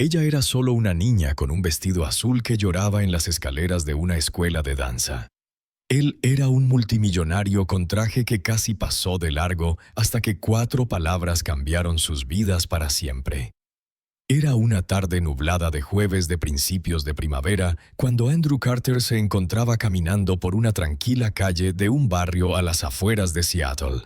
Ella era solo una niña con un vestido azul que lloraba en las escaleras de una escuela de danza. Él era un multimillonario con traje que casi pasó de largo hasta que 4 palabras cambiaron sus vidas para siempre. Era una tarde nublada de jueves de principios de primavera cuando Andrew Carter se encontraba caminando por una tranquila calle de un barrio a las afueras de Seattle.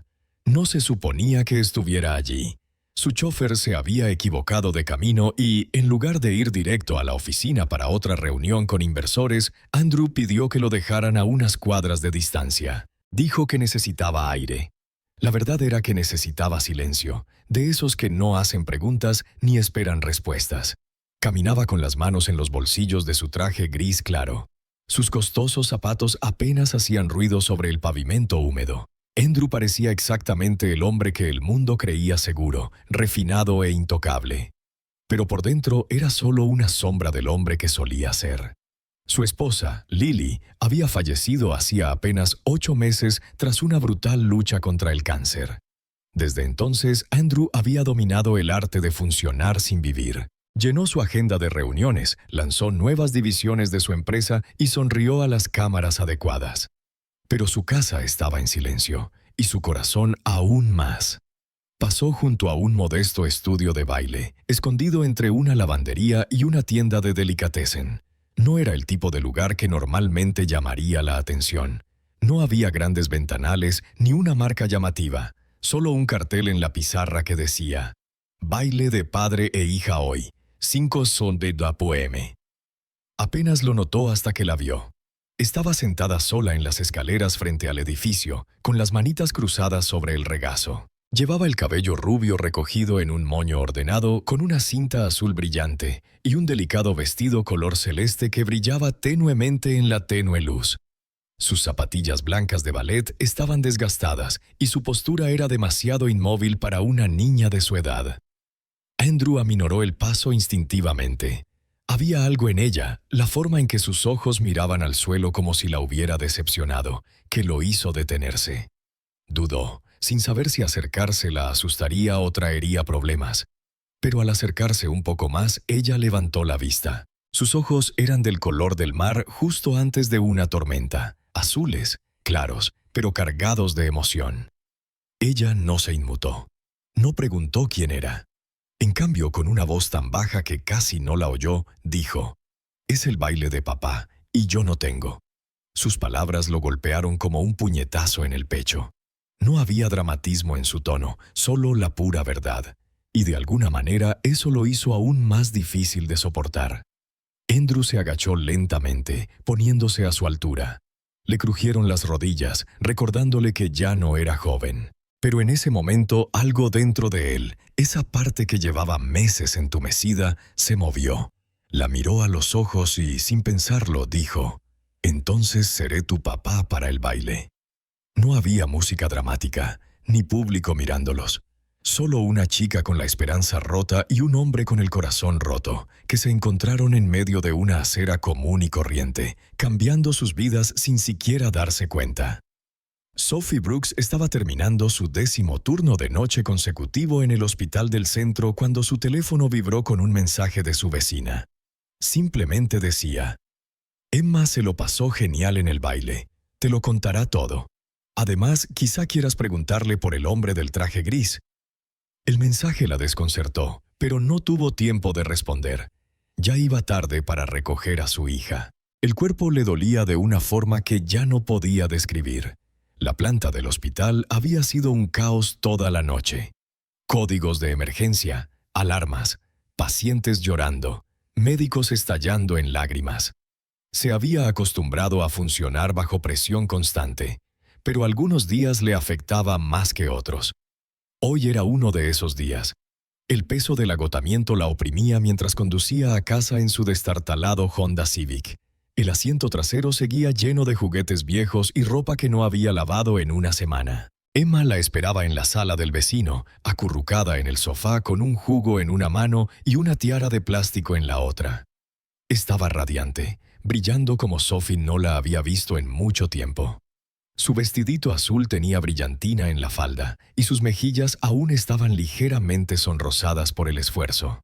No se suponía que estuviera allí. Su chofer se había equivocado de camino y, en lugar de ir directo a la oficina para otra reunión con inversores, Andrew pidió que lo dejaran a unas cuadras de distancia. Dijo que necesitaba aire. La verdad era que necesitaba silencio, de esos que no hacen preguntas ni esperan respuestas. Caminaba con las manos en los bolsillos de su traje gris claro. Sus costosos zapatos apenas hacían ruido sobre el pavimento húmedo. Andrew parecía exactamente el hombre que el mundo creía seguro, refinado e intocable. Pero por dentro era solo una sombra del hombre que solía ser. Su esposa, Lily, había fallecido hacía apenas 8 meses tras una brutal lucha contra el cáncer. Desde entonces, Andrew había dominado el arte de funcionar sin vivir. Llenó su agenda de reuniones, lanzó nuevas divisiones de su empresa y sonrió a las cámaras adecuadas. Pero su casa estaba en silencio, y su corazón aún más. Pasó junto a un modesto estudio de baile, escondido entre una lavandería y una tienda de delicatessen. No era el tipo de lugar que normalmente llamaría la atención. No había grandes ventanales ni una marca llamativa, solo un cartel en la pizarra que decía: «Baile de padre e hija hoy, 5 son de la poeme». Apenas lo notó hasta que la vio. Estaba sentada sola en las escaleras frente al edificio, con las manitas cruzadas sobre el regazo. Llevaba el cabello rubio recogido en un moño ordenado con una cinta azul brillante y un delicado vestido color celeste que brillaba tenuemente en la tenue luz. Sus zapatillas blancas de ballet estaban desgastadas y su postura era demasiado inmóvil para una niña de su edad. Andrew aminoró el paso instintivamente. Había algo en ella, la forma en que sus ojos miraban al suelo como si la hubiera decepcionado, que lo hizo detenerse. Dudó, sin saber si acercarse la asustaría o traería problemas. Pero al acercarse un poco más, ella levantó la vista. Sus ojos eran del color del mar justo antes de una tormenta, azules, claros, pero cargados de emoción. Ella no se inmutó. No preguntó quién era. En cambio, con una voz tan baja que casi no la oyó, dijo: «Es el baile de papá, y yo no tengo». Sus palabras lo golpearon como un puñetazo en el pecho. No había dramatismo en su tono, solo la pura verdad. Y de alguna manera eso lo hizo aún más difícil de soportar. Andrew se agachó lentamente, poniéndose a su altura. Le crujieron las rodillas, recordándole que ya no era joven. Pero en ese momento algo dentro de él, esa parte que llevaba meses entumecida, se movió. La miró a los ojos y, sin pensarlo, dijo: «Entonces seré tu papá para el baile». No había música dramática, ni público mirándolos. Solo una chica con la esperanza rota y un hombre con el corazón roto, que se encontraron en medio de una acera común y corriente, cambiando sus vidas sin siquiera darse cuenta. Sophie Brooks estaba terminando su 10º turno de noche consecutivo en el hospital del centro cuando su teléfono vibró con un mensaje de su vecina. Simplemente decía: «Emma se lo pasó genial en el baile. Te lo contará todo. Además, quizá quieras preguntarle por el hombre del traje gris». El mensaje la desconcertó, pero no tuvo tiempo de responder. Ya iba tarde para recoger a su hija. El cuerpo le dolía de una forma que ya no podía describir. La planta del hospital había sido un caos toda la noche. Códigos de emergencia, alarmas, pacientes llorando, médicos estallando en lágrimas. Se había acostumbrado a funcionar bajo presión constante, pero algunos días le afectaba más que otros. Hoy era uno de esos días. El peso del agotamiento la oprimía mientras conducía a casa en su destartalado Honda Civic. El asiento trasero seguía lleno de juguetes viejos y ropa que no había lavado en una semana. Emma la esperaba en la sala del vecino, acurrucada en el sofá con un jugo en una mano y una tiara de plástico en la otra. Estaba radiante, brillando como Sophie no la había visto en mucho tiempo. Su vestidito azul tenía brillantina en la falda y sus mejillas aún estaban ligeramente sonrosadas por el esfuerzo.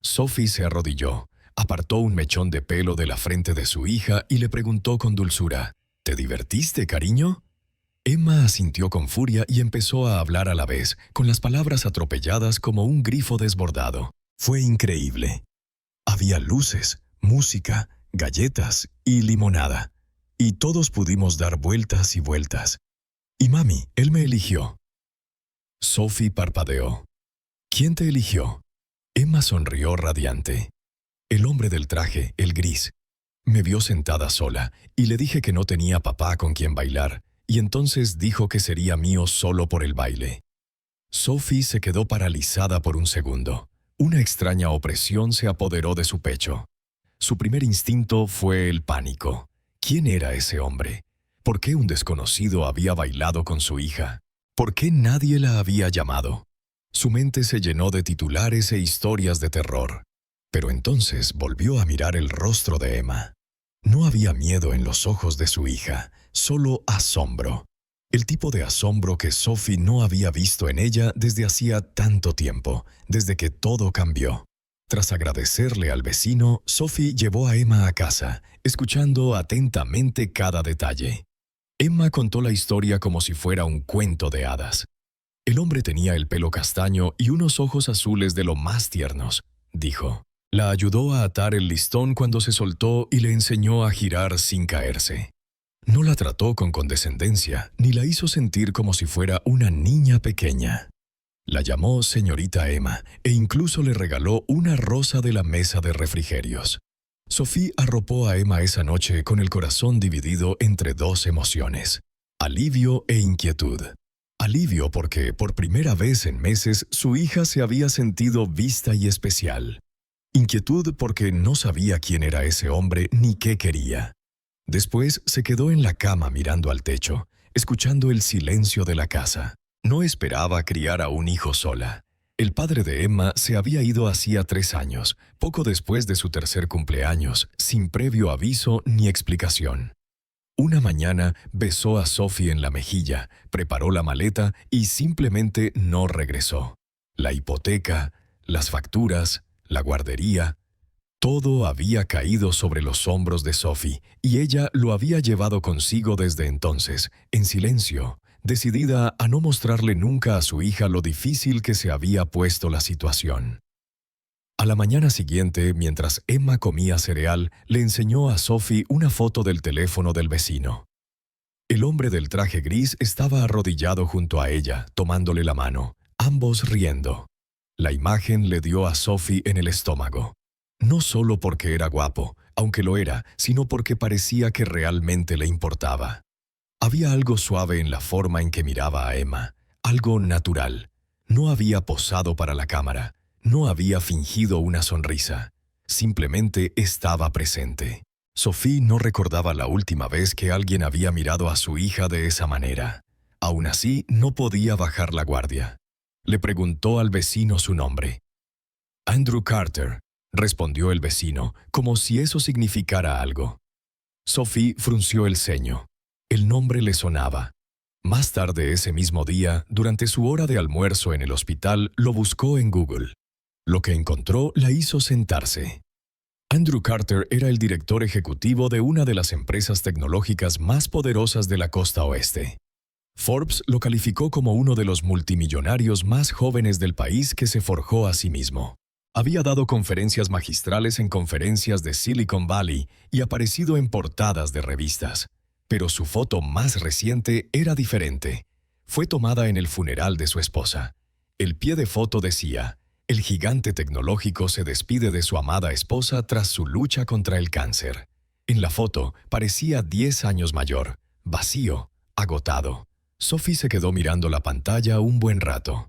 Sophie se arrodilló, apartó un mechón de pelo de la frente de su hija y le preguntó con dulzura, ¿te divertiste, cariño? Emma asintió con furia y empezó a hablar a la vez, con las palabras atropelladas como un grifo desbordado. Fue increíble. Había luces, música, galletas y limonada. Y todos pudimos dar vueltas y vueltas. Y mami, él me eligió. Sophie parpadeó. ¿Quién te eligió? Emma sonrió radiante. El hombre del traje, el gris. Me vio sentada sola y le dije que no tenía papá con quien bailar, y entonces dijo que sería mío solo por el baile. Sophie se quedó paralizada por un segundo. Una extraña opresión se apoderó de su pecho. Su primer instinto fue el pánico. ¿Quién era ese hombre? ¿Por qué un desconocido había bailado con su hija? ¿Por qué nadie la había llamado? Su mente se llenó de titulares e historias de terror. Pero entonces volvió a mirar el rostro de Emma. No había miedo en los ojos de su hija, solo asombro. El tipo de asombro que Sophie no había visto en ella desde hacía tanto tiempo, desde que todo cambió. Tras agradecerle al vecino, Sophie llevó a Emma a casa, escuchando atentamente cada detalle. Emma contó la historia como si fuera un cuento de hadas. El hombre tenía el pelo castaño y unos ojos azules de lo más tiernos, dijo. La ayudó a atar el listón cuando se soltó y le enseñó a girar sin caerse. No la trató con condescendencia, ni la hizo sentir como si fuera una niña pequeña. La llamó señorita Emma e incluso le regaló una rosa de la mesa de refrigerios. Sophie arropó a Emma esa noche con el corazón dividido entre dos emociones, alivio e inquietud. Alivio porque, por primera vez en meses, su hija se había sentido vista y especial. Inquietud porque no sabía quién era ese hombre ni qué quería. Después se quedó en la cama mirando al techo, escuchando el silencio de la casa. No esperaba criar a un hijo sola. El padre de Emma se había ido hacía 3 años, poco después de su tercer cumpleaños, sin previo aviso ni explicación. Una mañana besó a Sophie en la mejilla, preparó la maleta y simplemente no regresó. La hipoteca, las facturas, la guardería, todo había caído sobre los hombros de Sophie y ella lo había llevado consigo desde entonces, en silencio, decidida a no mostrarle nunca a su hija lo difícil que se había puesto la situación. A la mañana siguiente, mientras Emma comía cereal, le enseñó a Sophie una foto del teléfono del vecino. El hombre del traje gris estaba arrodillado junto a ella, tomándole la mano, ambos riendo. La imagen le dio a Sophie en el estómago. No solo porque era guapo, aunque lo era, sino porque parecía que realmente le importaba. Había algo suave en la forma en que miraba a Emma, algo natural. No había posado para la cámara, no había fingido una sonrisa. Simplemente estaba presente. Sophie no recordaba la última vez que alguien había mirado a su hija de esa manera. Aún así, no podía bajar la guardia. Le preguntó al vecino su nombre. Andrew Carter, respondió el vecino, como si eso significara algo. Sophie frunció el ceño. El nombre le sonaba. Más tarde ese mismo día, durante su hora de almuerzo en el hospital, lo buscó en Google. Lo que encontró la hizo sentarse. Andrew Carter era el director ejecutivo de una de las empresas tecnológicas más poderosas de la costa oeste. Forbes lo calificó como uno de los multimillonarios más jóvenes del país que se forjó a sí mismo. Había dado conferencias magistrales en conferencias de Silicon Valley y aparecido en portadas de revistas. Pero su foto más reciente era diferente. Fue tomada en el funeral de su esposa. El pie de foto decía: el gigante tecnológico se despide de su amada esposa tras su lucha contra el cáncer. En la foto parecía 10 años mayor, vacío, agotado. Sophie se quedó mirando la pantalla un buen rato.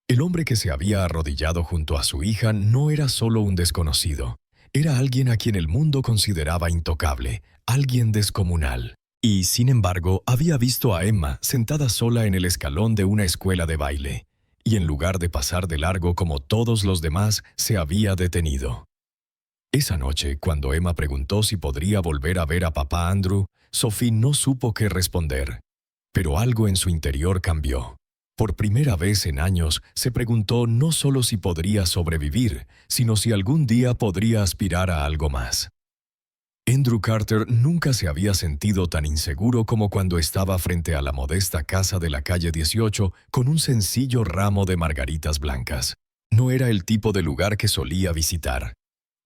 El hombre que se había arrodillado junto a su hija no era solo un desconocido. Era alguien a quien el mundo consideraba intocable, alguien descomunal. Y, sin embargo, había visto a Emma sentada sola en el escalón de una escuela de baile. Y en lugar de pasar de largo como todos los demás, se había detenido. Esa noche, cuando Emma preguntó si podría volver a ver a papá Andrew, Sophie no supo qué responder. Pero algo en su interior cambió. Por primera vez en años, se preguntó no solo si podría sobrevivir, sino si algún día podría aspirar a algo más. Andrew Carter nunca se había sentido tan inseguro como cuando estaba frente a la modesta casa de la calle 18 con un sencillo ramo de margaritas blancas. No era el tipo de lugar que solía visitar.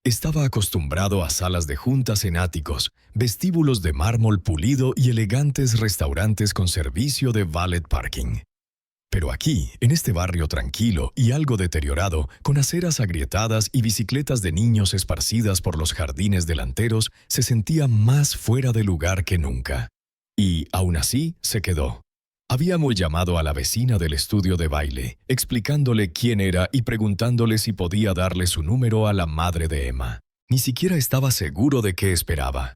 Estaba acostumbrado a salas de juntas en áticos, vestíbulos de mármol pulido y elegantes restaurantes con servicio de valet parking. Pero aquí, en este barrio tranquilo y algo deteriorado, con aceras agrietadas y bicicletas de niños esparcidas por los jardines delanteros, se sentía más fuera de lugar que nunca. Y, aún así, se quedó. Habíamos llamado a la vecina del estudio de baile, explicándole quién era y preguntándole si podía darle su número a la madre de Emma. Ni siquiera estaba seguro de qué esperaba.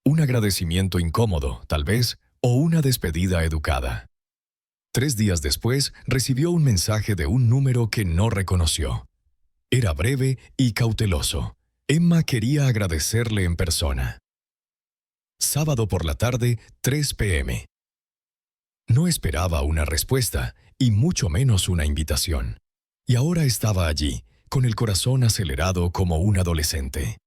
Un agradecimiento incómodo, tal vez, o una despedida educada. 3 días después, recibió un mensaje de un número que no reconoció. Era breve y cauteloso. Emma quería agradecerle en persona. Sábado por la tarde, 3 p.m. No esperaba una respuesta, y mucho menos una invitación. Y ahora estaba allí, con el corazón acelerado como un adolescente.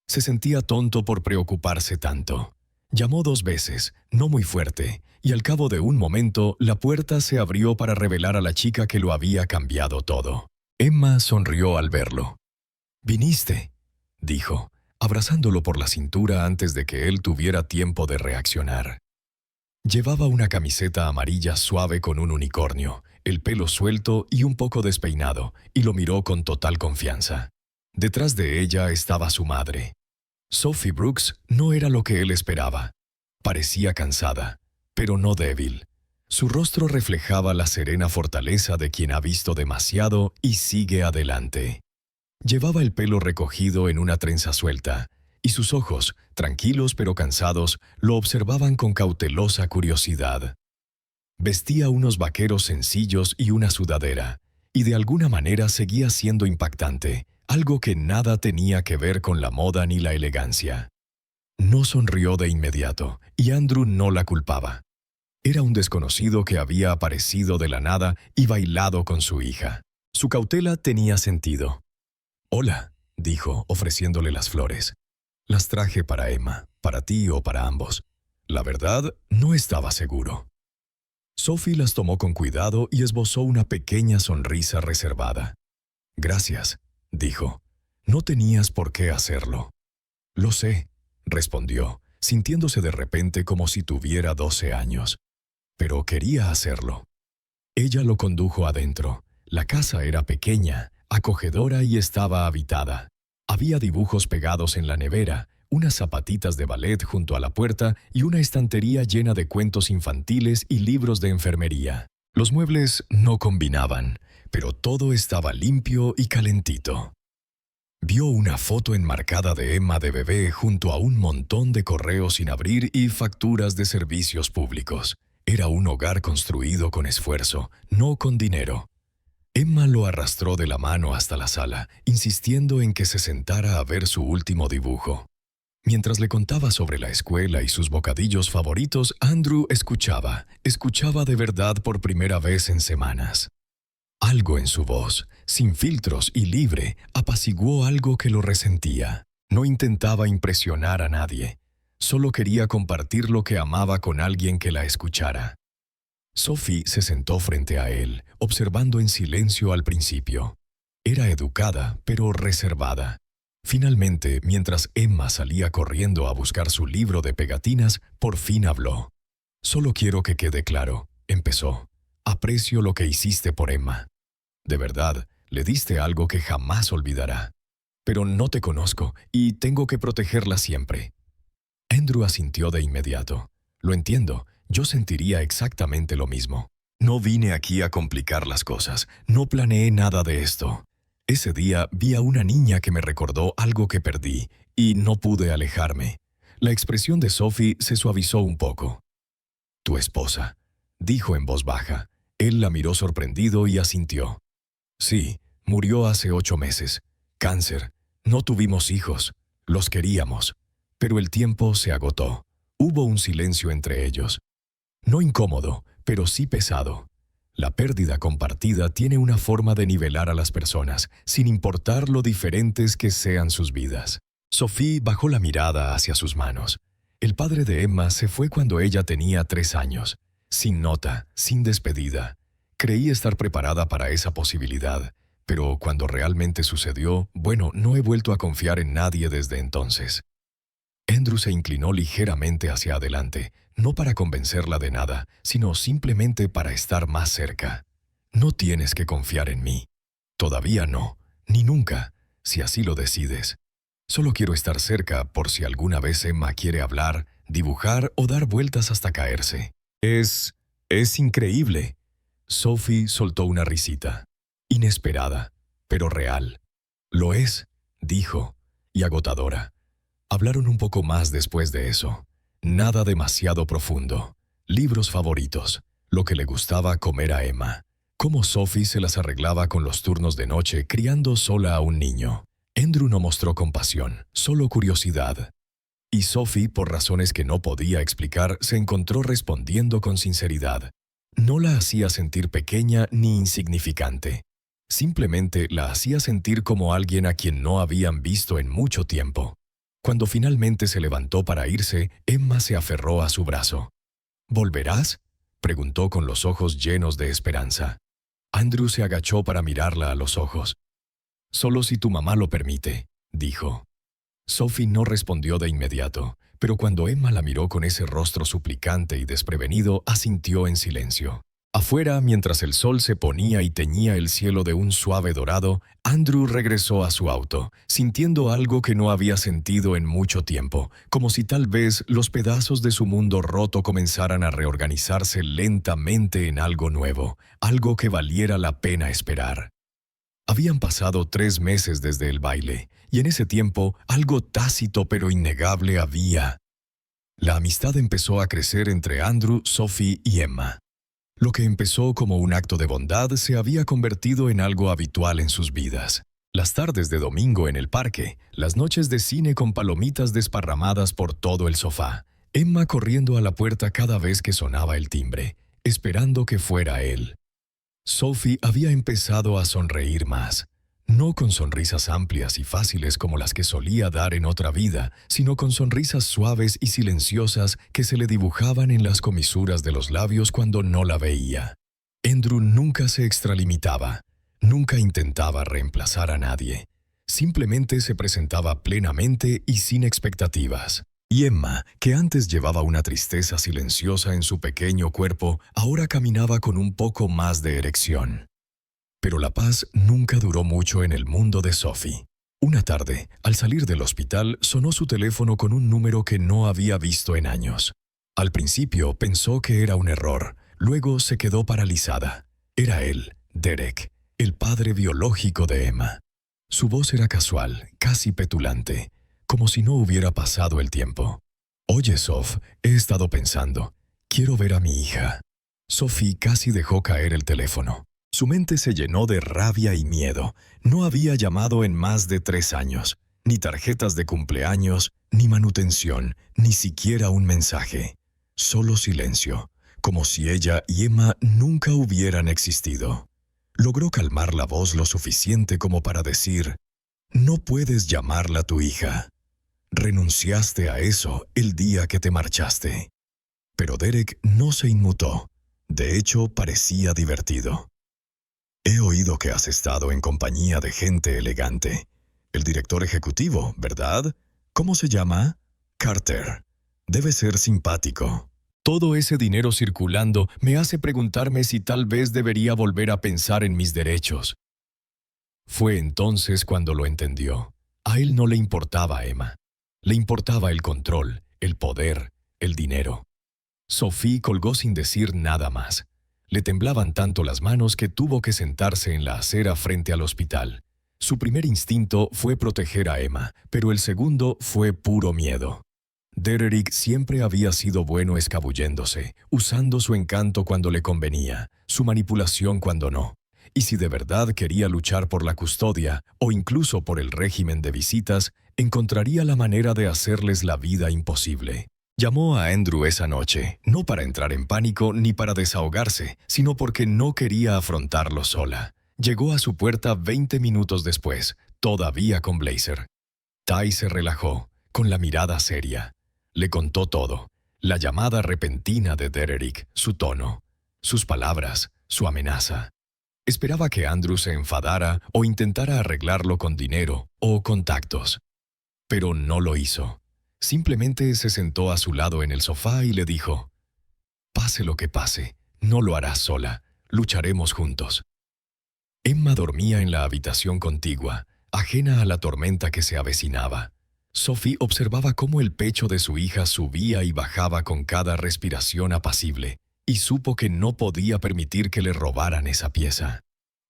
Se sentía tonto por preocuparse tanto. Llamó 2 veces, no muy fuerte, y al cabo de un momento la puerta se abrió para revelar a la chica que lo había cambiado todo. Emma sonrió al verlo. «¿Viniste?», dijo, abrazándolo por la cintura antes de que él tuviera tiempo de reaccionar. Llevaba una camiseta amarilla suave con un unicornio, el pelo suelto y un poco despeinado, y lo miró con total confianza. Detrás de ella estaba su madre. Sophie Brooks no era lo que él esperaba. Parecía cansada, pero no débil. Su rostro reflejaba la serena fortaleza de quien ha visto demasiado y sigue adelante. Llevaba el pelo recogido en una trenza suelta, y sus ojos, tranquilos pero cansados, lo observaban con cautelosa curiosidad. Vestía unos vaqueros sencillos y una sudadera, y de alguna manera seguía siendo impactante, algo que nada tenía que ver con la moda ni la elegancia. No sonrió de inmediato, y Andrew no la culpaba. Era un desconocido que había aparecido de la nada y bailado con su hija. Su cautela tenía sentido. «Hola», dijo, ofreciéndole las flores. «Las traje para Emma, para ti o para ambos. La verdad, no estaba seguro». Sophie las tomó con cuidado y esbozó una pequeña sonrisa reservada. «Gracias», dijo. «No tenías por qué hacerlo». «Lo sé», respondió, sintiéndose de repente como si tuviera 12 años. Pero quería hacerlo. Ella lo condujo adentro. La casa era pequeña, acogedora y estaba habitada. Había dibujos pegados en la nevera, unas zapatitas de ballet junto a la puerta y una estantería llena de cuentos infantiles y libros de enfermería. Los muebles no combinaban, pero todo estaba limpio y calentito. Vio una foto enmarcada de Emma de bebé junto a un montón de correos sin abrir y facturas de servicios públicos. Era un hogar construido con esfuerzo, no con dinero. Emma lo arrastró de la mano hasta la sala, insistiendo en que se sentara a ver su último dibujo. Mientras le contaba sobre la escuela y sus bocadillos favoritos, Andrew escuchaba de verdad por primera vez en semanas. Algo en su voz, sin filtros y libre, apaciguó algo que lo resentía. No intentaba impresionar a nadie. Solo quería compartir lo que amaba con alguien que la escuchara. Sophie se sentó frente a él, observando en silencio al principio. Era educada, pero reservada. Finalmente, mientras Emma salía corriendo a buscar su libro de pegatinas, por fin habló. «Solo quiero que quede claro», empezó. «Aprecio lo que hiciste por Emma. De verdad, le diste algo que jamás olvidará. Pero no te conozco y tengo que protegerla siempre». Andrew asintió de inmediato. «Lo entiendo, yo sentiría exactamente lo mismo. No vine aquí a complicar las cosas, no planeé nada de esto. Ese día vi a una niña que me recordó algo que perdí, y no pude alejarme». La expresión de Sophie se suavizó un poco. «Tu esposa», dijo en voz baja. Él la miró sorprendido y asintió. «Sí, murió hace 8 meses. Cáncer. No tuvimos hijos. Los queríamos. Pero el tiempo se agotó. Hubo un silencio entre ellos. No incómodo, pero sí pesado. La pérdida compartida tiene una forma de nivelar a las personas, sin importar lo diferentes que sean sus vidas. Sophie bajó la mirada hacia sus manos. El padre de Emma se fue cuando ella tenía 3 años, sin nota, sin despedida. Creí estar preparada para esa posibilidad, pero cuando realmente sucedió, bueno, no he vuelto a confiar en nadie desde entonces. Andrew se inclinó ligeramente hacia adelante, no para convencerla de nada, sino simplemente para estar más cerca. No tienes que confiar en mí. Todavía no, ni nunca, si así lo decides. Solo quiero estar cerca por si alguna vez Emma quiere hablar, dibujar o dar vueltas hasta caerse. Es increíble. Sophie soltó una risita. Inesperada, pero real. Lo es, dijo, y agotadora. Hablaron un poco más después de eso. Nada demasiado profundo. Libros favoritos, lo que le gustaba comer a Emma, cómo Sophie se las arreglaba con los turnos de noche criando sola a un niño. Andrew no mostró compasión, solo curiosidad. Y Sophie, por razones que no podía explicar, se encontró respondiendo con sinceridad. No la hacía sentir pequeña ni insignificante. Simplemente la hacía sentir como alguien a quien no habían visto en mucho tiempo. Cuando finalmente se levantó para irse, Emma se aferró a su brazo. ¿Volverás?, preguntó con los ojos llenos de esperanza. Andrew se agachó para mirarla a los ojos. «Solo si tu mamá lo permite», dijo. Sophie no respondió de inmediato, pero cuando Emma la miró con ese rostro suplicante y desprevenido, asintió en silencio. Afuera, mientras el sol se ponía y teñía el cielo de un suave dorado, Andrew regresó a su auto, sintiendo algo que no había sentido en mucho tiempo, como si tal vez los pedazos de su mundo roto comenzaran a reorganizarse lentamente en algo nuevo, algo que valiera la pena esperar. Habían pasado 3 meses desde el baile, y en ese tiempo algo tácito pero innegable había. La amistad empezó a crecer entre Andrew, Sophie y Emma. Lo que empezó como un acto de bondad se había convertido en algo habitual en sus vidas. Las tardes de domingo en el parque, las noches de cine con palomitas desparramadas por todo el sofá, Emma corriendo a la puerta cada vez que sonaba el timbre, esperando que fuera él. Sophie había empezado a sonreír más, no con sonrisas amplias y fáciles como las que solía dar en otra vida, sino con sonrisas suaves y silenciosas que se le dibujaban en las comisuras de los labios cuando no la veía. Andrew nunca se extralimitaba, nunca intentaba reemplazar a nadie. Simplemente se presentaba plenamente y sin expectativas. Y Emma, que antes llevaba una tristeza silenciosa en su pequeño cuerpo, ahora caminaba con un poco más de erección. Pero la paz nunca duró mucho en el mundo de Sophie. Una tarde, al salir del hospital, sonó su teléfono con un número que no había visto en años. Al principio pensó que era un error, luego se quedó paralizada. Era él, Derek, el padre biológico de Emma. Su voz era casual, casi petulante, como si no hubiera pasado el tiempo. «Oye, Soph, he estado pensando. Quiero ver a mi hija». Sophie casi dejó caer el teléfono. Su mente se llenó de rabia y miedo. No había llamado en más de 3 años. Ni tarjetas de cumpleaños, ni manutención, ni siquiera un mensaje. Solo silencio, como si ella y Emma nunca hubieran existido. Logró calmar la voz lo suficiente como para decir: «No puedes llamarla tu hija. Renunciaste a eso el día que te marchaste». Pero Derek no se inmutó. De hecho, parecía divertido. «He oído que has estado en compañía de gente elegante. El director ejecutivo, ¿verdad? ¿Cómo se llama? Carter. Debe ser simpático». Todo ese dinero circulando me hace preguntarme si tal vez debería volver a pensar en mis derechos. Fue entonces cuando lo entendió. A él no le importaba a Emma. Le importaba el control, el poder, el dinero. Sophie colgó sin decir nada más. Le temblaban tanto las manos que tuvo que sentarse en la acera frente al hospital. Su primer instinto fue proteger a Emma, pero el segundo fue puro miedo. Derek siempre había sido bueno escabulléndose, usando su encanto cuando le convenía, su manipulación cuando no. Y si de verdad quería luchar por la custodia, o incluso por el régimen de visitas, encontraría la manera de hacerles la vida imposible. Llamó a Andrew esa noche, no para entrar en pánico ni para desahogarse, sino porque no quería afrontarlo sola. Llegó a su puerta 20 minutos después, todavía con Blazer. Ty se relajó, con la mirada seria. Le contó todo: la llamada repentina de Derek, su tono, sus palabras, su amenaza. Esperaba que Andrew se enfadara o intentara arreglarlo con dinero o contactos. Pero no lo hizo. Simplemente se sentó a su lado en el sofá y le dijo: «Pase lo que pase, no lo harás sola, lucharemos juntos». Emma dormía en la habitación contigua, ajena a la tormenta que se avecinaba. Sophie observaba cómo el pecho de su hija subía y bajaba con cada respiración apacible, y supo que no podía permitir que le robaran esa pieza.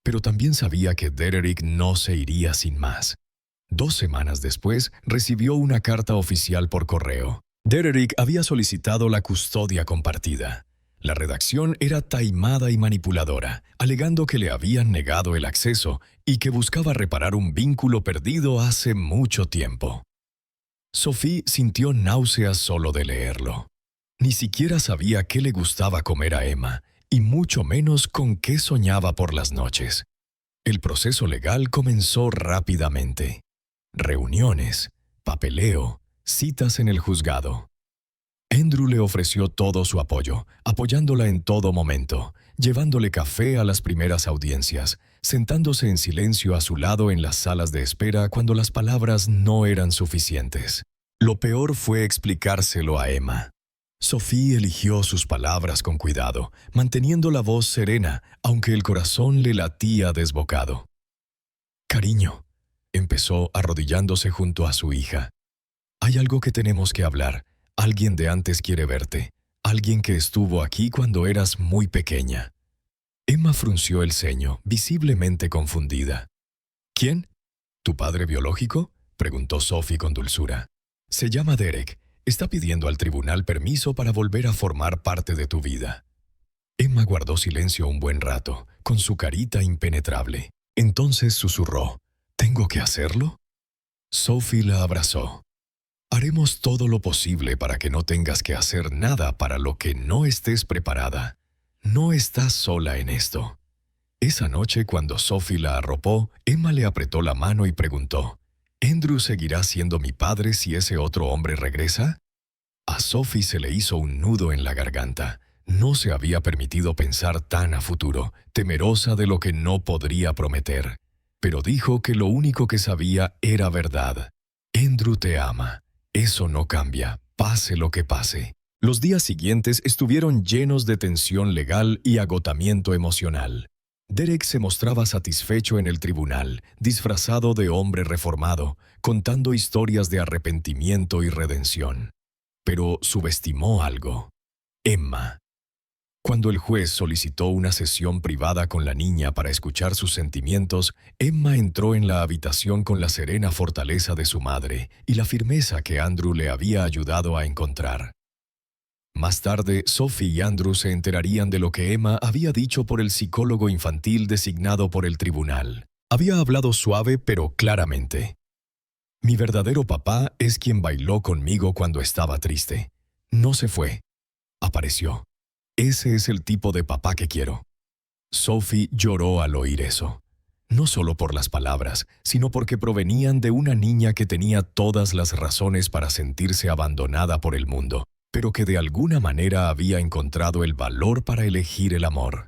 Pero también sabía que Derek no se iría sin más. 2 semanas después, recibió una carta oficial por correo. Derek había solicitado la custodia compartida. La redacción era taimada y manipuladora, alegando que le habían negado el acceso y que buscaba reparar un vínculo perdido hace mucho tiempo. Sophie sintió náuseas solo de leerlo. Ni siquiera sabía qué le gustaba comer a Emma, y mucho menos con qué soñaba por las noches. El proceso legal comenzó rápidamente. Reuniones, papeleo, citas en el juzgado. Andrew le ofreció todo su apoyo, apoyándola en todo momento, llevándole café a las primeras audiencias, sentándose en silencio a su lado en las salas de espera cuando las palabras no eran suficientes. Lo peor fue explicárselo a Emma. Sophie eligió sus palabras con cuidado, manteniendo la voz serena, aunque el corazón le latía desbocado. «Cariño», empezó arrodillándose junto a su hija. «Hay algo que tenemos que hablar. Alguien de antes quiere verte. Alguien que estuvo aquí cuando eras muy pequeña». Emma frunció el ceño, visiblemente confundida. «¿Quién? ¿Tu padre biológico?», preguntó Sophie con dulzura. «Se llama Derek. Está pidiendo al tribunal permiso para volver a formar parte de tu vida». Emma guardó silencio un buen rato, con su carita impenetrable. Entonces susurró: «¿Tengo que hacerlo?». Sophie la abrazó. «Haremos todo lo posible para que no tengas que hacer nada para lo que no estés preparada. No estás sola en esto». Esa noche, cuando Sophie la arropó, Emma le apretó la mano y preguntó: «¿Andrew seguirá siendo mi padre si ese otro hombre regresa?». A Sophie se le hizo un nudo en la garganta. No se había permitido pensar tan a futuro, temerosa de lo que no podría prometer. Pero dijo que lo único que sabía era verdad. «Andrew te ama. Eso no cambia, pase lo que pase». Los días siguientes estuvieron llenos de tensión legal y agotamiento emocional. Derek se mostraba satisfecho en el tribunal, disfrazado de hombre reformado, contando historias de arrepentimiento y redención. Pero subestimó algo: Emma. Cuando el juez solicitó una sesión privada con la niña para escuchar sus sentimientos, Emma entró en la habitación con la serena fortaleza de su madre y la firmeza que Andrew le había ayudado a encontrar. Más tarde, Sophie y Andrew se enterarían de lo que Emma había dicho por el psicólogo infantil designado por el tribunal. Había hablado suave pero claramente. «Mi verdadero papá es quien bailó conmigo cuando estaba triste. No se fue. Apareció. Ese es el tipo de papá que quiero». Sophie lloró al oír eso. No solo por las palabras, sino porque provenían de una niña que tenía todas las razones para sentirse abandonada por el mundo, pero que de alguna manera había encontrado el valor para elegir el amor.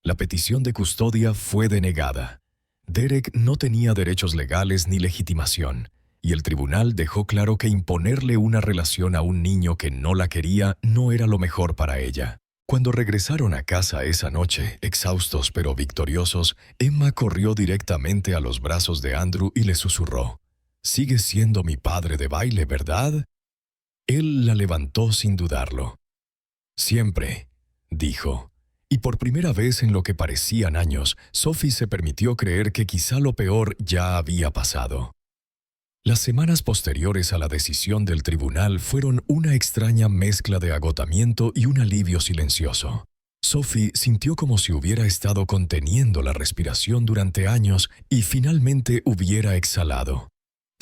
La petición de custodia fue denegada. Derek no tenía derechos legales ni legitimación, y el tribunal dejó claro que imponerle una relación a un niño que no la quería no era lo mejor para ella. Cuando regresaron a casa esa noche, exhaustos pero victoriosos, Emma corrió directamente a los brazos de Andrew y le susurró: «Sigues siendo mi padre de baile, ¿verdad?». Él la levantó sin dudarlo. «Siempre», dijo. Y por primera vez en lo que parecían años, Sophie se permitió creer que quizá lo peor ya había pasado. Las semanas posteriores a la decisión del tribunal fueron una extraña mezcla de agotamiento y un alivio silencioso. Sophie sintió como si hubiera estado conteniendo la respiración durante años y finalmente hubiera exhalado.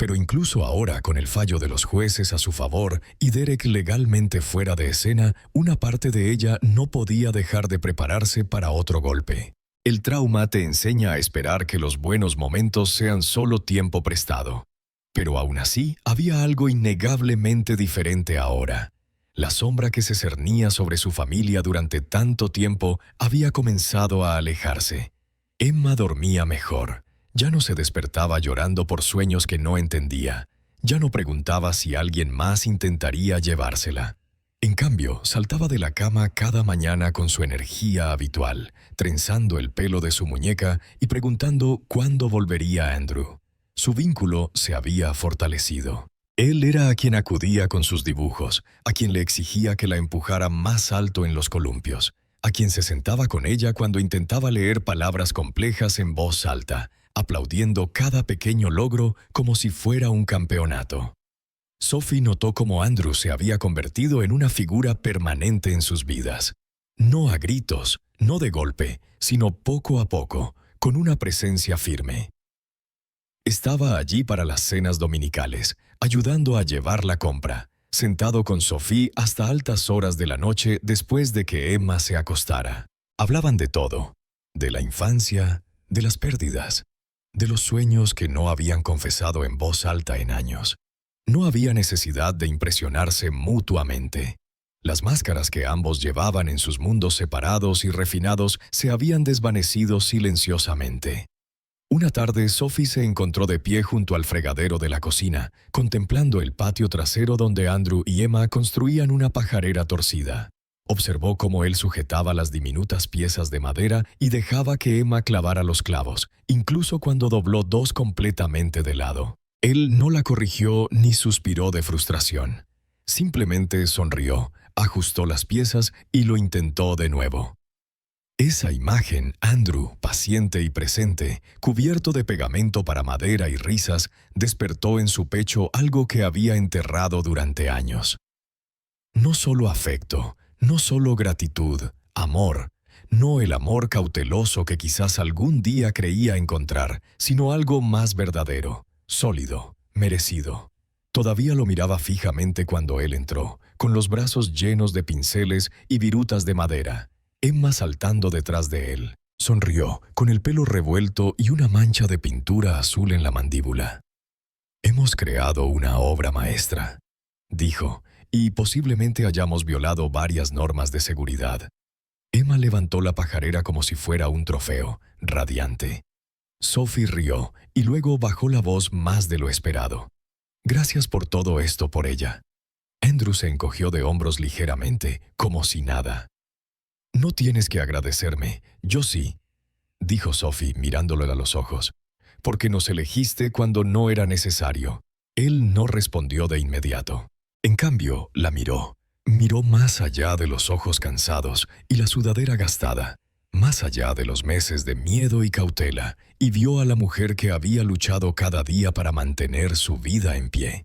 Pero incluso ahora, con el fallo de los jueces a su favor y Derek legalmente fuera de escena, una parte de ella no podía dejar de prepararse para otro golpe. El trauma te enseña a esperar que los buenos momentos sean solo tiempo prestado. Pero aún así, había algo innegablemente diferente ahora. La sombra que se cernía sobre su familia durante tanto tiempo había comenzado a alejarse. Emma dormía mejor. Ya no se despertaba llorando por sueños que no entendía. Ya no preguntaba si alguien más intentaría llevársela. En cambio, saltaba de la cama cada mañana con su energía habitual, trenzando el pelo de su muñeca y preguntando cuándo volvería Andrew. Su vínculo se había fortalecido. Él era a quien acudía con sus dibujos, a quien le exigía que la empujara más alto en los columpios, a quien se sentaba con ella cuando intentaba leer palabras complejas en voz alta, aplaudiendo cada pequeño logro como si fuera un campeonato. Sophie notó cómo Andrew se había convertido en una figura permanente en sus vidas. No a gritos, no de golpe, sino poco a poco, con una presencia firme. Estaba allí para las cenas dominicales, ayudando a llevar la compra, sentado con Sophie hasta altas horas de la noche después de que Emma se acostara. Hablaban de todo, de la infancia, de las pérdidas, de los sueños que no habían confesado en voz alta en años. No había necesidad de impresionarse mutuamente. Las máscaras que ambos llevaban en sus mundos separados y refinados se habían desvanecido silenciosamente. Una tarde, Sophie se encontró de pie junto al fregadero de la cocina, contemplando el patio trasero donde Andrew y Emma construían una pajarera torcida. Observó cómo él sujetaba las diminutas piezas de madera y dejaba que Emma clavara los clavos, incluso cuando dobló dos completamente de lado. Él no la corrigió ni suspiró de frustración. Simplemente sonrió, ajustó las piezas y lo intentó de nuevo. Esa imagen, Andrew, paciente y presente, cubierto de pegamento para madera y risas, despertó en su pecho algo que había enterrado durante años. No solo afecto, no solo gratitud, amor, no el amor cauteloso que quizás algún día creía encontrar, sino algo más verdadero, sólido, merecido. Todavía lo miraba fijamente cuando él entró, con los brazos llenos de pinceles y virutas de madera. Emma saltando detrás de él. Sonrió, con el pelo revuelto y una mancha de pintura azul en la mandíbula. «Hemos creado una obra maestra», dijo, «y posiblemente hayamos violado varias normas de seguridad». Emma levantó la pajarera como si fuera un trofeo, radiante. Sophie rió y luego bajó la voz más de lo esperado. «Gracias por todo esto por ella». Andrew se encogió de hombros ligeramente, como si nada. «No tienes que agradecerme, yo sí», dijo Sophie mirándolo a los ojos, «porque nos elegiste cuando no era necesario». Él no respondió de inmediato. En cambio, la miró. Miró más allá de los ojos cansados y la sudadera gastada, más allá de los meses de miedo y cautela, y vio a la mujer que había luchado cada día para mantener su vida en pie.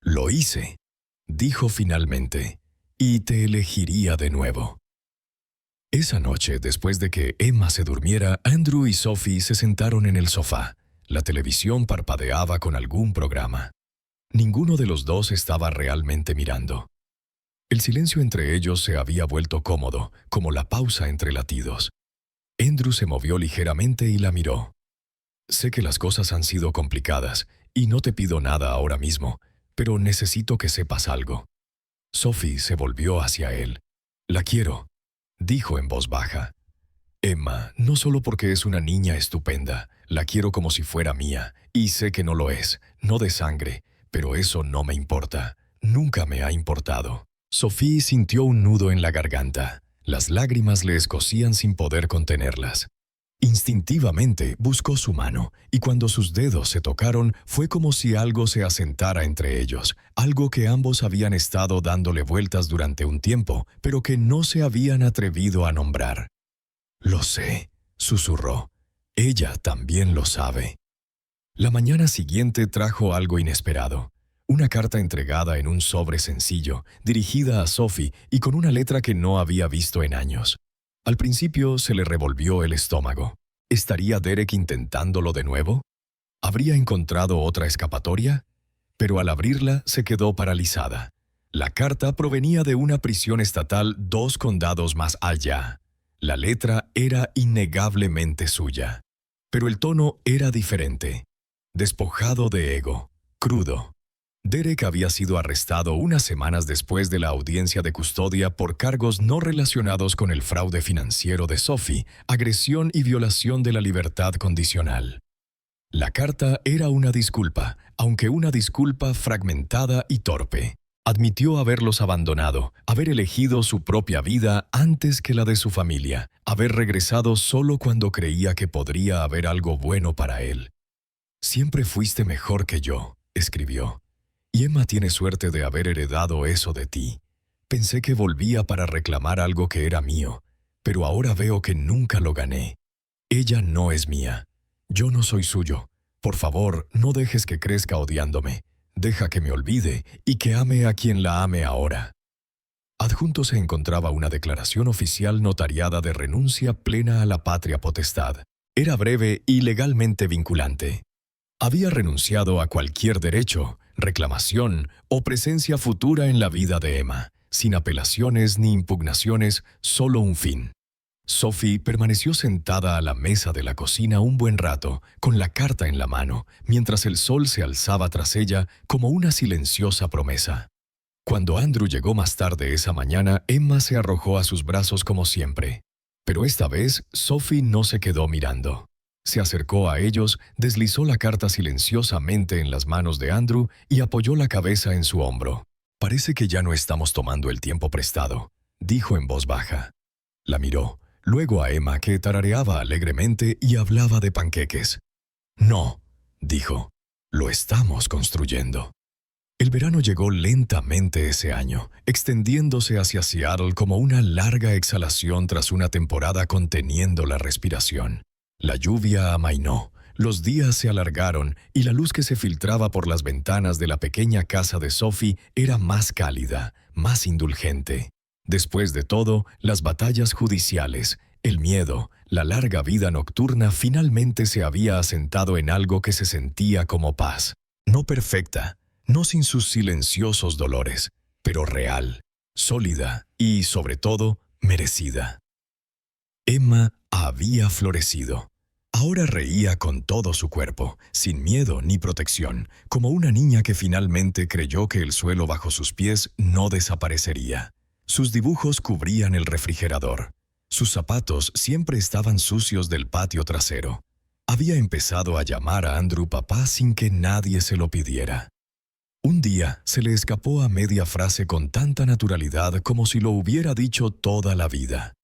«Lo hice», dijo finalmente, «y te elegiría de nuevo». Esa noche, después de que Emma se durmiera, Andrew y Sophie se sentaron en el sofá. La televisión parpadeaba con algún programa. Ninguno de los dos estaba realmente mirando. El silencio entre ellos se había vuelto cómodo, como la pausa entre latidos. Andrew se movió ligeramente y la miró. «Sé que las cosas han sido complicadas, y no te pido nada ahora mismo, pero necesito que sepas algo». Sophie se volvió hacia él. «La quiero», dijo en voz baja. «Emma, no solo porque es una niña estupenda, la quiero como si fuera mía, y sé que no lo es, no de sangre, pero eso no me importa, nunca me ha importado». Sophie sintió un nudo en la garganta. Las lágrimas le escocían sin poder contenerlas. Instintivamente buscó su mano, y cuando sus dedos se tocaron, fue como si algo se asentara entre ellos, algo que ambos habían estado dándole vueltas durante un tiempo, pero que no se habían atrevido a nombrar. «Lo sé», susurró. «Ella también lo sabe». La mañana siguiente trajo algo inesperado. Una carta entregada en un sobre sencillo, dirigida a Sophie y con una letra que no había visto en años. Al principio se le revolvió el estómago. ¿Estaría Derek intentándolo de nuevo? ¿Habría encontrado otra escapatoria? Pero al abrirla se quedó paralizada. La carta provenía de una prisión estatal 2 condados más allá. La letra era innegablemente suya. Pero el tono era diferente. Despojado de ego, crudo. Derek había sido arrestado unas semanas después de la audiencia de custodia por cargos no relacionados con el fraude financiero de Sophie, agresión y violación de la libertad condicional. La carta era una disculpa, aunque una disculpa fragmentada y torpe. Admitió haberlos abandonado, haber elegido su propia vida antes que la de su familia, haber regresado solo cuando creía que podría haber algo bueno para él. «Siempre fuiste mejor que yo», escribió. «Y Emma tiene suerte de haber heredado eso de ti. Pensé que volvía para reclamar algo que era mío, pero ahora veo que nunca lo gané. Ella no es mía. Yo no soy suyo. Por favor, no dejes que crezca odiándome. Deja que me olvide y que ame a quien la ame ahora». Adjunto se encontraba una declaración oficial notariada de renuncia plena a la patria potestad. Era breve y legalmente vinculante. Había renunciado a cualquier derecho, reclamación o presencia futura en la vida de Emma, sin apelaciones ni impugnaciones, solo un fin. Sophie permaneció sentada a la mesa de la cocina un buen rato, con la carta en la mano, mientras el sol se alzaba tras ella como una silenciosa promesa. Cuando Andrew llegó más tarde esa mañana, Emma se arrojó a sus brazos como siempre. Pero esta vez, Sophie no se quedó mirando. Se acercó a ellos, deslizó la carta silenciosamente en las manos de Andrew y apoyó la cabeza en su hombro. «Parece que ya no estamos tomando el tiempo prestado», dijo en voz baja. La miró, luego a Emma, que tarareaba alegremente y hablaba de panqueques. «No», dijo, «lo estamos construyendo». El verano llegó lentamente ese año, extendiéndose hacia Seattle como una larga exhalación tras una temporada conteniendo la respiración. La lluvia amainó, los días se alargaron y la luz que se filtraba por las ventanas de la pequeña casa de Sophie era más cálida, más indulgente. Después de todo, las batallas judiciales, el miedo, la larga vida nocturna finalmente se había asentado en algo que se sentía como paz. No perfecta, no sin sus silenciosos dolores, pero real, sólida y, sobre todo, merecida. Emma había florecido. Ahora reía con todo su cuerpo, sin miedo ni protección, como una niña que finalmente creyó que el suelo bajo sus pies no desaparecería. Sus dibujos cubrían el refrigerador. Sus zapatos siempre estaban sucios del patio trasero. Había empezado a llamar a Andrew papá sin que nadie se lo pidiera. Un día se le escapó a media frase con tanta naturalidad como si lo hubiera dicho toda la vida.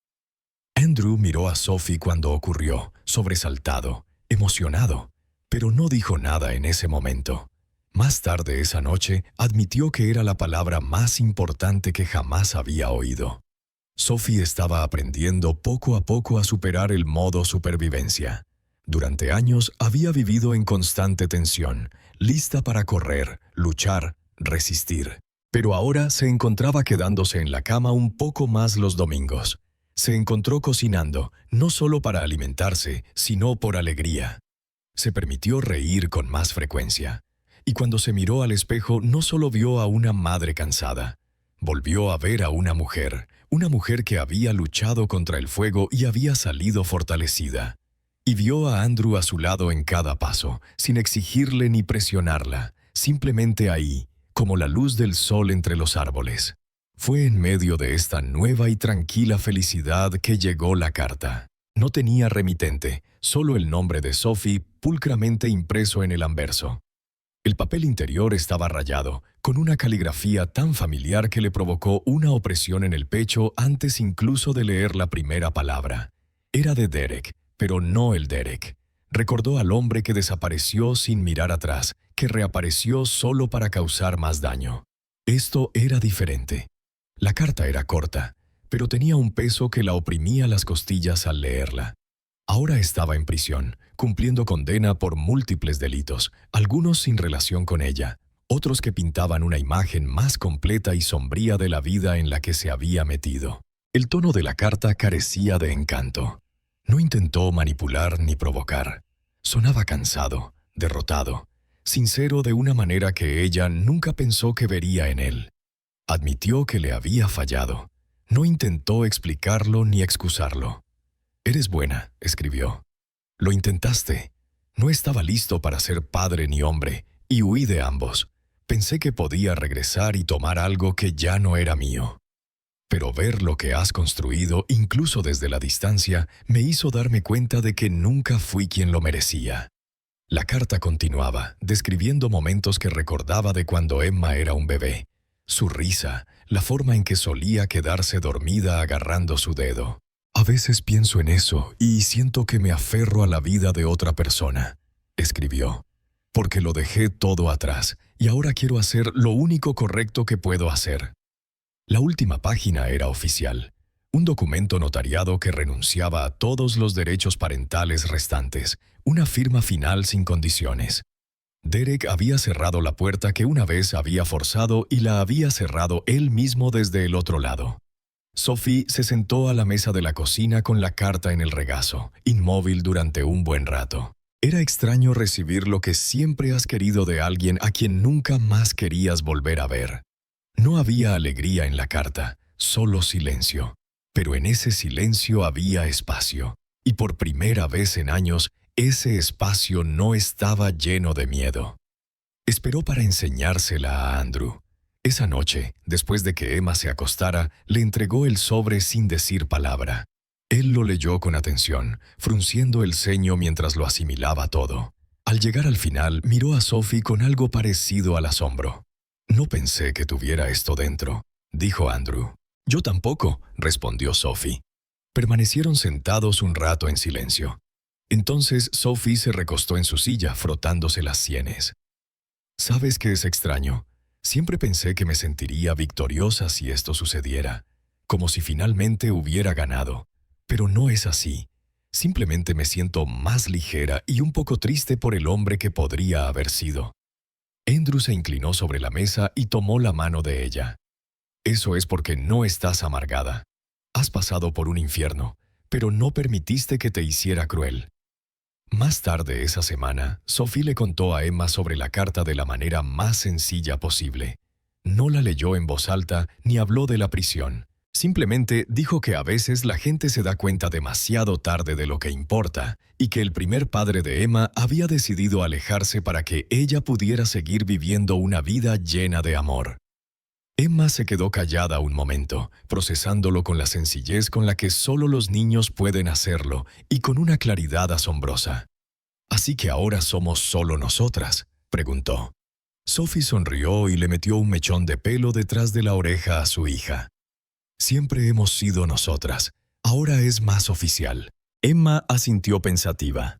Andrew miró a Sophie cuando ocurrió, sobresaltado, emocionado, pero no dijo nada en ese momento. Más tarde esa noche admitió que era la palabra más importante que jamás había oído. Sophie estaba aprendiendo poco a poco a superar el modo supervivencia. Durante años había vivido en constante tensión, lista para correr, luchar, resistir. Pero ahora se encontraba quedándose en la cama un poco más los domingos. Se encontró cocinando, no solo para alimentarse, sino por alegría. Se permitió reír con más frecuencia. Y cuando se miró al espejo, no solo vio a una madre cansada. Volvió a ver a una mujer que había luchado contra el fuego y había salido fortalecida. Y vio a Andrew a su lado en cada paso, sin exigirle ni presionarla, simplemente ahí, como la luz del sol entre los árboles. Fue en medio de esta nueva y tranquila felicidad que llegó la carta. No tenía remitente, solo el nombre de Sophie pulcramente impreso en el anverso. El papel interior estaba rayado, con una caligrafía tan familiar que le provocó una opresión en el pecho antes incluso de leer la primera palabra. Era de Derek, pero no el Derek. Recordó al hombre que desapareció sin mirar atrás, que reapareció solo para causar más daño. Esto era diferente. La carta era corta, pero tenía un peso que la oprimía las costillas al leerla. Ahora estaba en prisión, cumpliendo condena por múltiples delitos, algunos sin relación con ella, otros que pintaban una imagen más completa y sombría de la vida en la que se había metido. El tono de la carta carecía de encanto. No intentó manipular ni provocar. Sonaba cansado, derrotado, sincero de una manera que ella nunca pensó que vería en él. Admitió que le había fallado. No intentó explicarlo ni excusarlo. «Eres buena», escribió. «Lo intentaste. No estaba listo para ser padre ni hombre, y huí de ambos. Pensé que podía regresar y tomar algo que ya no era mío. Pero ver lo que has construido, incluso desde la distancia, me hizo darme cuenta de que nunca fui quien lo merecía». La carta continuaba, describiendo momentos que recordaba de cuando Emma era un bebé. Su risa, la forma en que solía quedarse dormida agarrando su dedo. «A veces pienso en eso y siento que me aferro a la vida de otra persona», escribió. «Porque lo dejé todo atrás y ahora quiero hacer lo único correcto que puedo hacer». La última página era oficial. Un documento notariado que renunciaba a todos los derechos parentales restantes. Una firma final sin condiciones. Derek había cerrado la puerta que una vez había forzado y la había cerrado él mismo desde el otro lado. Sophie se sentó a la mesa de la cocina con la carta en el regazo, inmóvil durante un buen rato. Era extraño recibir lo que siempre has querido de alguien a quien nunca más querías volver a ver. No había alegría en la carta, solo silencio. Pero en ese silencio había espacio. Y por primera vez en años, ese espacio no estaba lleno de miedo. Esperó para enseñársela a Andrew. Esa noche, después de que Emma se acostara, le entregó el sobre sin decir palabra. Él lo leyó con atención, frunciendo el ceño mientras lo asimilaba todo. Al llegar al final, miró a Sophie con algo parecido al asombro. «No pensé que tuviera esto dentro», dijo Andrew. «Yo tampoco», respondió Sophie. Permanecieron sentados un rato en silencio. Entonces Sophie se recostó en su silla, frotándose las sienes. «¿Sabes qué es extraño? Siempre pensé que me sentiría victoriosa si esto sucediera, como si finalmente hubiera ganado. Pero no es así. Simplemente me siento más ligera y un poco triste por el hombre que podría haber sido». Andrew se inclinó sobre la mesa y tomó la mano de ella. «Eso es porque no estás amargada. Has pasado por un infierno, pero no permitiste que te hiciera cruel». Más tarde esa semana, Sophie le contó a Emma sobre la carta de la manera más sencilla posible. No la leyó en voz alta ni habló de la prisión. Simplemente dijo que a veces la gente se da cuenta demasiado tarde de lo que importa y que el primer padre de Emma había decidido alejarse para que ella pudiera seguir viviendo una vida llena de amor. Emma se quedó callada un momento, procesándolo con la sencillez con la que solo los niños pueden hacerlo y con una claridad asombrosa. «¿Así que ahora somos solo nosotras?», preguntó. Sophie sonrió y le metió un mechón de pelo detrás de la oreja a su hija. «Siempre hemos sido nosotras. Ahora es más oficial». Emma asintió pensativa.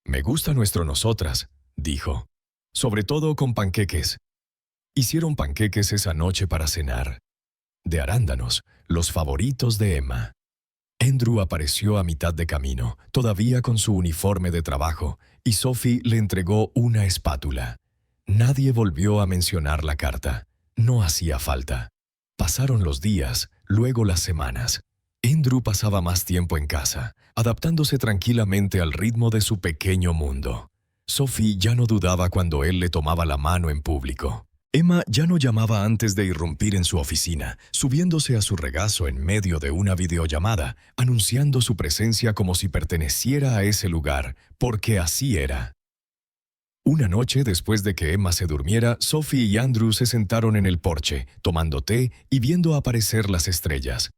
«Me gusta nuestro nosotras», dijo. «Sobre todo con panqueques». Hicieron panqueques esa noche para cenar. De arándanos, los favoritos de Emma. Andrew apareció a mitad de camino, todavía con su uniforme de trabajo, y Sophie le entregó una espátula. Nadie volvió a mencionar la carta. No hacía falta. Pasaron los días, luego las semanas. Andrew pasaba más tiempo en casa, adaptándose tranquilamente al ritmo de su pequeño mundo. Sophie ya no dudaba cuando él le tomaba la mano en público. Emma ya no llamaba antes de irrumpir en su oficina, subiéndose a su regazo en medio de una videollamada, anunciando su presencia como si perteneciera a ese lugar, porque así era. Una noche, después de que Emma se durmiera, Sophie y Andrew se sentaron en el porche, tomando té y viendo aparecer las estrellas.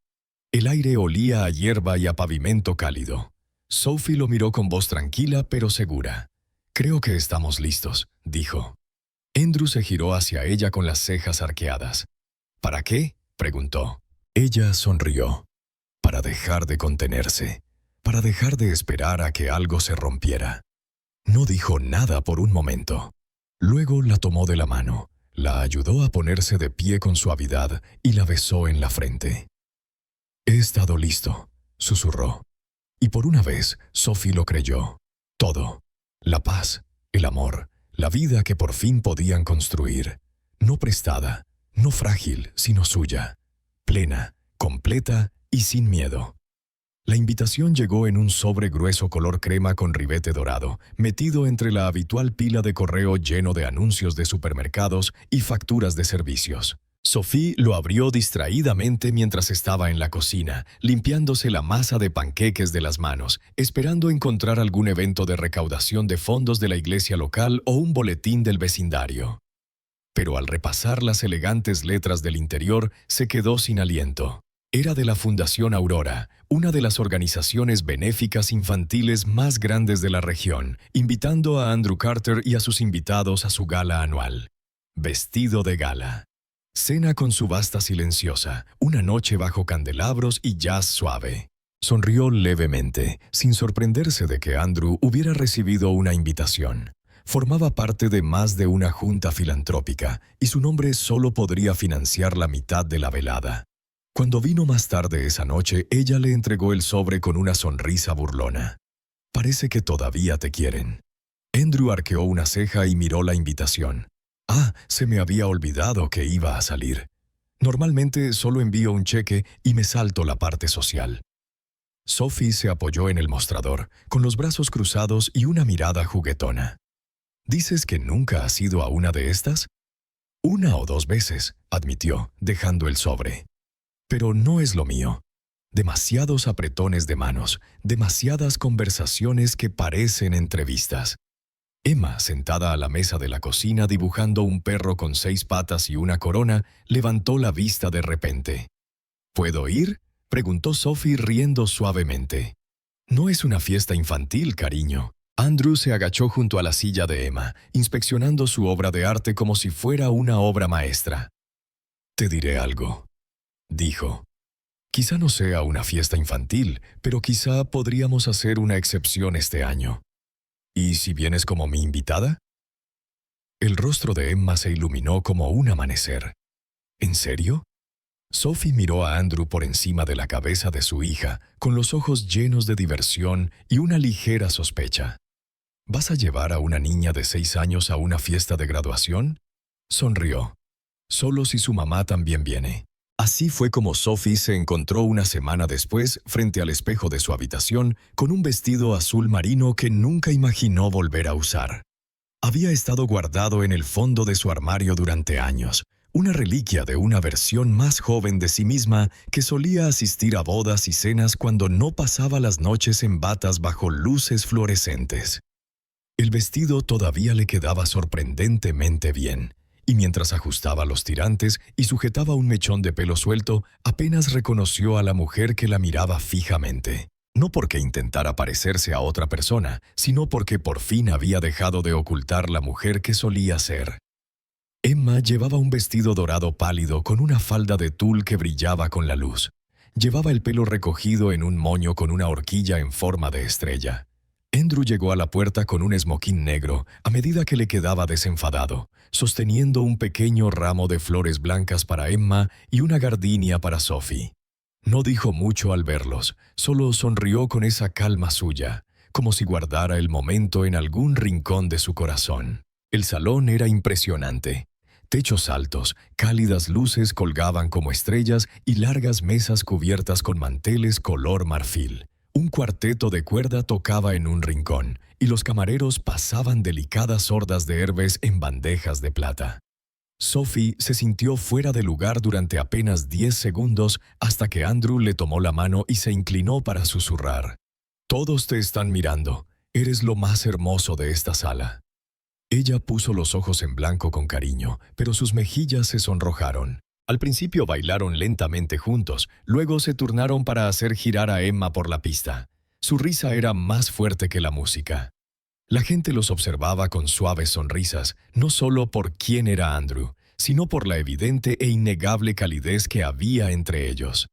El aire olía a hierba y a pavimento cálido. Sophie lo miró con voz tranquila pero segura. «Creo que estamos listos», dijo. Andrew se giró hacia ella con las cejas arqueadas. «¿Para qué?», preguntó. Ella sonrió. «Para dejar de contenerse. Para dejar de esperar a que algo se rompiera». No dijo nada por un momento. Luego la tomó de la mano, la ayudó a ponerse de pie con suavidad y la besó en la frente. «He estado listo», susurró. Y por una vez, Sophie lo creyó. Todo. La paz, el amor, la vida que por fin podían construir. No prestada, no frágil, sino suya. Plena, completa y sin miedo. La invitación llegó en un sobre grueso color crema con ribete dorado, metido entre la habitual pila de correo lleno de anuncios de supermercados y facturas de servicios. Sophie lo abrió distraídamente mientras estaba en la cocina, limpiándose la masa de panqueques de las manos, esperando encontrar algún evento de recaudación de fondos de la iglesia local o un boletín del vecindario. Pero al repasar las elegantes letras del interior, se quedó sin aliento. Era de la Fundación Aurora, una de las organizaciones benéficas infantiles más grandes de la región, invitando a Andrew Carter y a sus invitados a su gala anual. Vestido de gala. Cena con subasta silenciosa, una noche bajo candelabros y jazz suave. Sonrió levemente, sin sorprenderse de que Andrew hubiera recibido una invitación. Formaba parte de más de una junta filantrópica, y su nombre solo podría financiar la mitad de la velada. Cuando vino más tarde esa noche, ella le entregó el sobre con una sonrisa burlona. «Parece que todavía te quieren». Andrew arqueó una ceja y miró la invitación. «Ah, se me había olvidado que iba a salir. Normalmente solo envío un cheque y me salto la parte social». Sophie se apoyó en el mostrador, con los brazos cruzados y una mirada juguetona. «¿Dices que nunca has ido a una de estas?» «Una o dos veces», admitió, dejando el sobre. «Pero no es lo mío. Demasiados apretones de manos, demasiadas conversaciones que parecen entrevistas». Emma, sentada a la mesa de la cocina dibujando un perro con 6 patas y una corona, levantó la vista de repente. «¿Puedo ir?», preguntó Sophie riendo suavemente. «No es una fiesta infantil, cariño». Andrew se agachó junto a la silla de Emma, inspeccionando su obra de arte como si fuera una obra maestra. «Te diré algo», dijo. «Quizá no sea una fiesta infantil, pero quizá podríamos hacer una excepción este año. ¿Y si vienes como mi invitada?». El rostro de Emma se iluminó como un amanecer. «¿En serio?». Sophie miró a Andrew por encima de la cabeza de su hija, con los ojos llenos de diversión y una ligera sospecha. «¿Vas a llevar a una niña de 6 años a una fiesta de graduación?». Sonrió. «Solo si su mamá también viene». Así fue como Sophie se encontró una semana después frente al espejo de su habitación con un vestido azul marino que nunca imaginó volver a usar. Había estado guardado en el fondo de su armario durante años, una reliquia de una versión más joven de sí misma que solía asistir a bodas y cenas cuando no pasaba las noches en batas bajo luces fluorescentes. El vestido todavía le quedaba sorprendentemente bien, y mientras ajustaba los tirantes y sujetaba un mechón de pelo suelto, apenas reconoció a la mujer que la miraba fijamente. No porque intentara parecerse a otra persona, sino porque por fin había dejado de ocultar la mujer que solía ser. Emma llevaba un vestido dorado pálido con una falda de tul que brillaba con la luz. Llevaba el pelo recogido en un moño con una horquilla en forma de estrella. Andrew llegó a la puerta con un esmoquín negro a medida que le quedaba desenfadado, sosteniendo un pequeño ramo de flores blancas para Emma y una gardenia para Sophie. No dijo mucho al verlos, solo sonrió con esa calma suya, como si guardara el momento en algún rincón de su corazón. El salón era impresionante. Techos altos, cálidas luces colgaban como estrellas y largas mesas cubiertas con manteles color marfil. Un cuarteto de cuerda tocaba en un rincón, y los camareros pasaban delicadas hordas de herbes en bandejas de plata. Sophie se sintió fuera de lugar durante apenas 10 segundos hasta que Andrew le tomó la mano y se inclinó para susurrar. «Todos te están mirando. Eres lo más hermoso de esta sala». Ella puso los ojos en blanco con cariño, pero sus mejillas se sonrojaron. Al principio bailaron lentamente juntos, luego se turnaron para hacer girar a Emma por la pista. Su risa era más fuerte que la música. La gente los observaba con suaves sonrisas, no solo por quién era Andrew, sino por la evidente e innegable calidez que había entre ellos.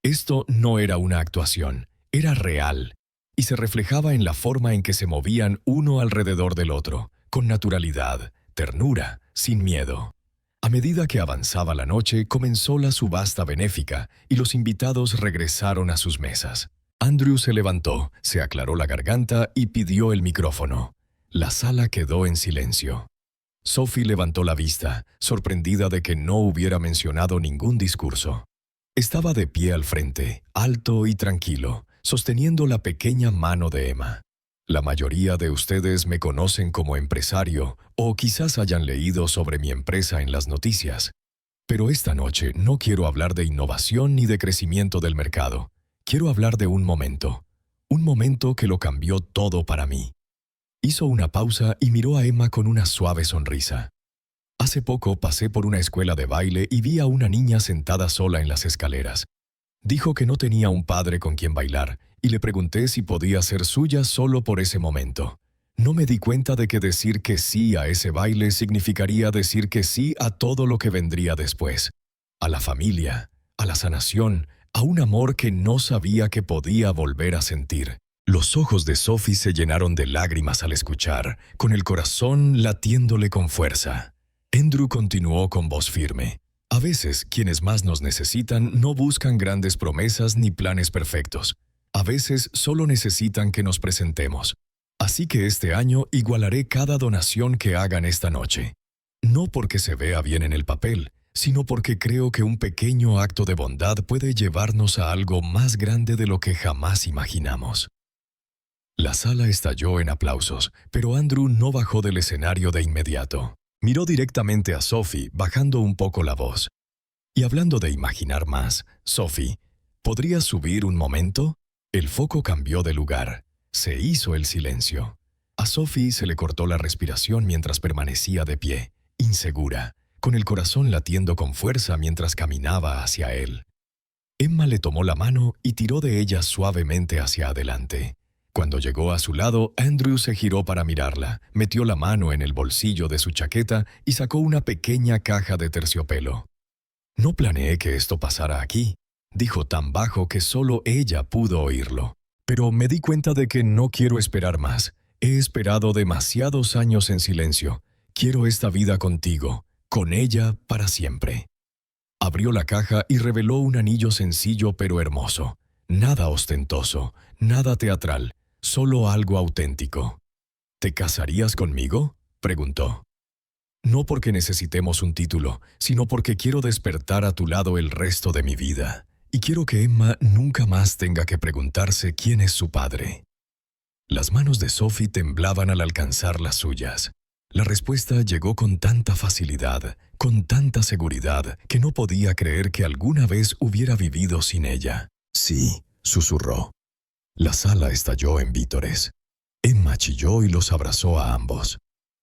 Esto no era una actuación, era real, y se reflejaba en la forma en que se movían uno alrededor del otro, con naturalidad, ternura, sin miedo. A medida que avanzaba la noche, comenzó la subasta benéfica y los invitados regresaron a sus mesas. Andrew se levantó, se aclaró la garganta y pidió el micrófono. La sala quedó en silencio. Sophie levantó la vista, sorprendida de que no hubiera mencionado ningún discurso. Estaba de pie al frente, alto y tranquilo, sosteniendo la pequeña mano de Emma. La mayoría de ustedes me conocen como empresario o quizás hayan leído sobre mi empresa en las noticias. Pero esta noche no quiero hablar de innovación ni de crecimiento del mercado. Quiero hablar de un momento que lo cambió todo para mí. Hizo una pausa y miró a Emma con una suave sonrisa. Hace poco pasé por una escuela de baile y vi a una niña sentada sola en las escaleras. Dijo que no tenía un padre con quien bailar y le pregunté si podía ser suya solo por ese momento. No me di cuenta de que decir que sí a ese baile significaría decir que sí a todo lo que vendría después. A la familia, a la sanación, a un amor que no sabía que podía volver a sentir. Los ojos de Sophie se llenaron de lágrimas al escuchar, con el corazón latiéndole con fuerza. Andrew continuó con voz firme. A veces, quienes más nos necesitan no buscan grandes promesas ni planes perfectos. A veces solo necesitan que nos presentemos. Así que este año igualaré cada donación que hagan esta noche. No porque se vea bien en el papel, sino porque creo que un pequeño acto de bondad puede llevarnos a algo más grande de lo que jamás imaginamos. La sala estalló en aplausos, pero Andrew no bajó del escenario de inmediato. Miró directamente a Sophie, bajando un poco la voz. Y hablando de imaginar más, Sophie, ¿podrías subir un momento? El foco cambió de lugar. Se hizo el silencio. A Sophie se le cortó la respiración mientras permanecía de pie, insegura, con el corazón latiendo con fuerza mientras caminaba hacia él. Emma le tomó la mano y tiró de ella suavemente hacia adelante. Cuando llegó a su lado, Andrew se giró para mirarla, metió la mano en el bolsillo de su chaqueta y sacó una pequeña caja de terciopelo. «No planeé que esto pasara aquí», dijo tan bajo que solo ella pudo oírlo. «Pero me di cuenta de que no quiero esperar más. He esperado demasiados años en silencio. Quiero esta vida contigo, con ella para siempre». Abrió la caja y reveló un anillo sencillo pero hermoso. Nada ostentoso, nada teatral. Solo algo auténtico. «¿Te casarías conmigo?», preguntó. «No porque necesitemos un título, sino porque quiero despertar a tu lado el resto de mi vida. Y quiero que Emma nunca más tenga que preguntarse quién es su padre». Las manos de Sophie temblaban al alcanzar las suyas. La respuesta llegó con tanta facilidad, con tanta seguridad, que no podía creer que alguna vez hubiera vivido sin ella. «Sí», susurró. La sala estalló en vítores. Emma chilló y los abrazó a ambos.